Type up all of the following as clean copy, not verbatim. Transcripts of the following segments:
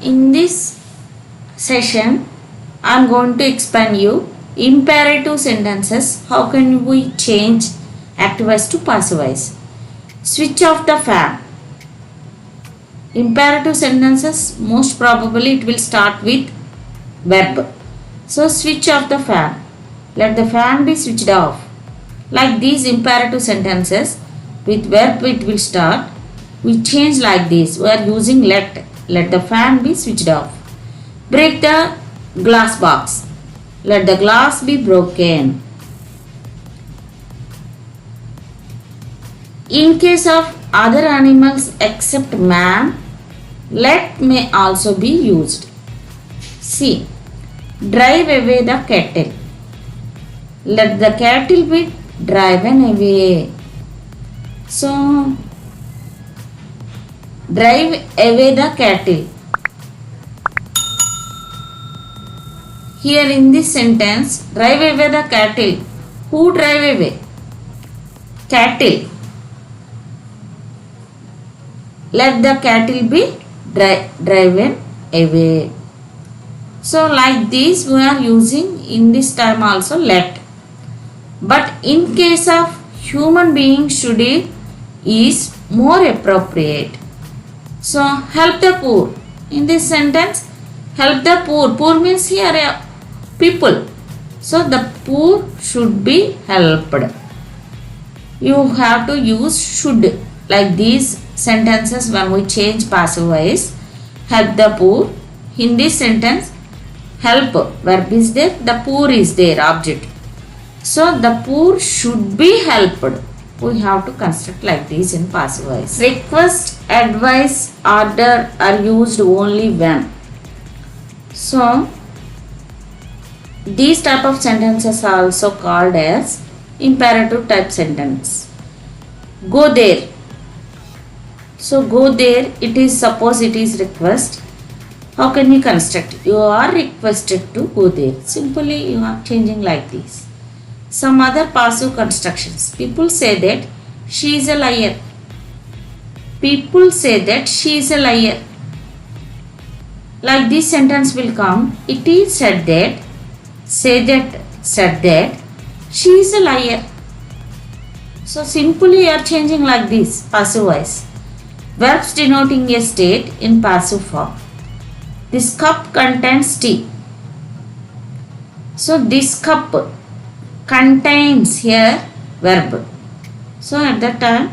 In this session I am going to explain you imperative sentences. How can we change active voice to passive voice? Switch off the fan. Imperative sentences, most probably it will start with verb. So switch off the fan. Let the fan be switched off. Like these imperative sentences with verb it will start. We change like this. We are using let. Let the fan be switched off. Break the glass box. Let the glass be broken. In case of other animals except man, let may also be used. See, drive away the cattle. Let the cattle be driven away. So, drive away the cattle. Here in this sentence, drive away the cattle. Who drive away? Cattle. Let the cattle be driven away. So like this we are using in this time also let. But in case of human being should is more appropriate. So help the poor. In this sentence, help the poor. Poor means here people. So the poor should be helped. You have to use should like these sentences when we change passive voice. Help the poor. In this sentence, help verb is there, the poor is there object. So the poor should be helped. We have to construct like this in passive voice. Request, advice, order are used only when. So these type of sentences are also called as imperative type sentence. Go there. So go there, it is suppose it is request. How can we construct? You are requested to go there. Simply you are changing like this. Some other passive constructions. People say that she is a liar. People say that she is a liar. Like this sentence will come. It is said that, said that she is a liar. So simply you are changing like this passive voice. Verbs denoting a state in passive form. This cup contains tea. So this cup contains here verb. So at that time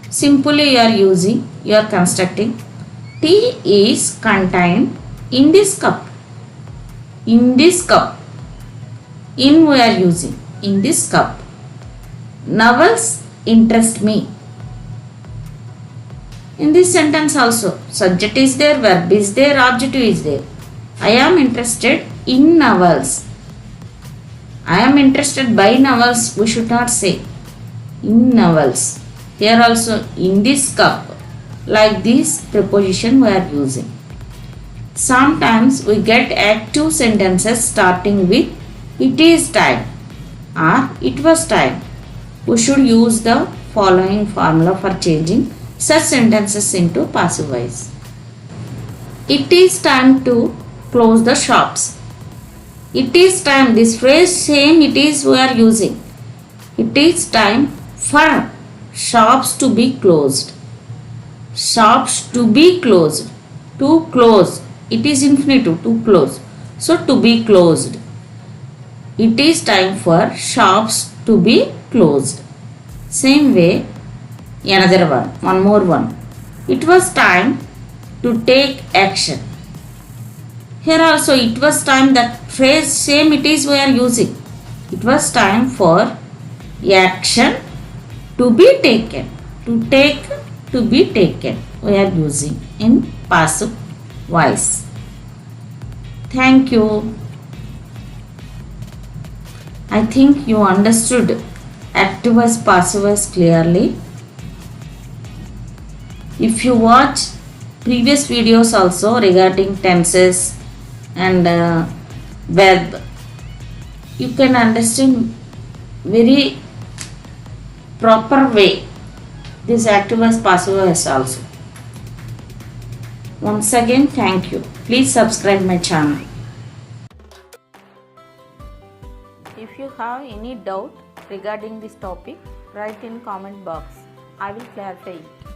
simply you are constructing tea is contained in this cup. In this cup. In we are using in this cup. Novels interest me. In this sentence also, subject is there, verb is there, adjective is there. I am interested in novels. I am interested by novels, we should not say in novels. Here also in this cup, like this preposition we are using. Sometimes we get active sentences starting with it is time or it was time. We should use the following formula for changing such sentences into passive voice. It is time to close the shops. It is time, this phrase same it is we are using. It is time for shops to be closed. Shops to be closed. To close. It is infinitive to close. So to be closed. It is time for shops to be closed. Same way, another one more one. It was time to take action. Here also it was time, that phrase same it is we are using. It was time for action to be taken. To take, to be taken. We are using in passive voice. Thank you. I think you understood active voice, passive voice clearly. If you watch previous videos also regarding tenses and verb, you can understand very proper way this active voice, passive voice also. Once again, thank you. Please subscribe my channel. If you have any doubt regarding this topic, write in comment box. I will clarify it.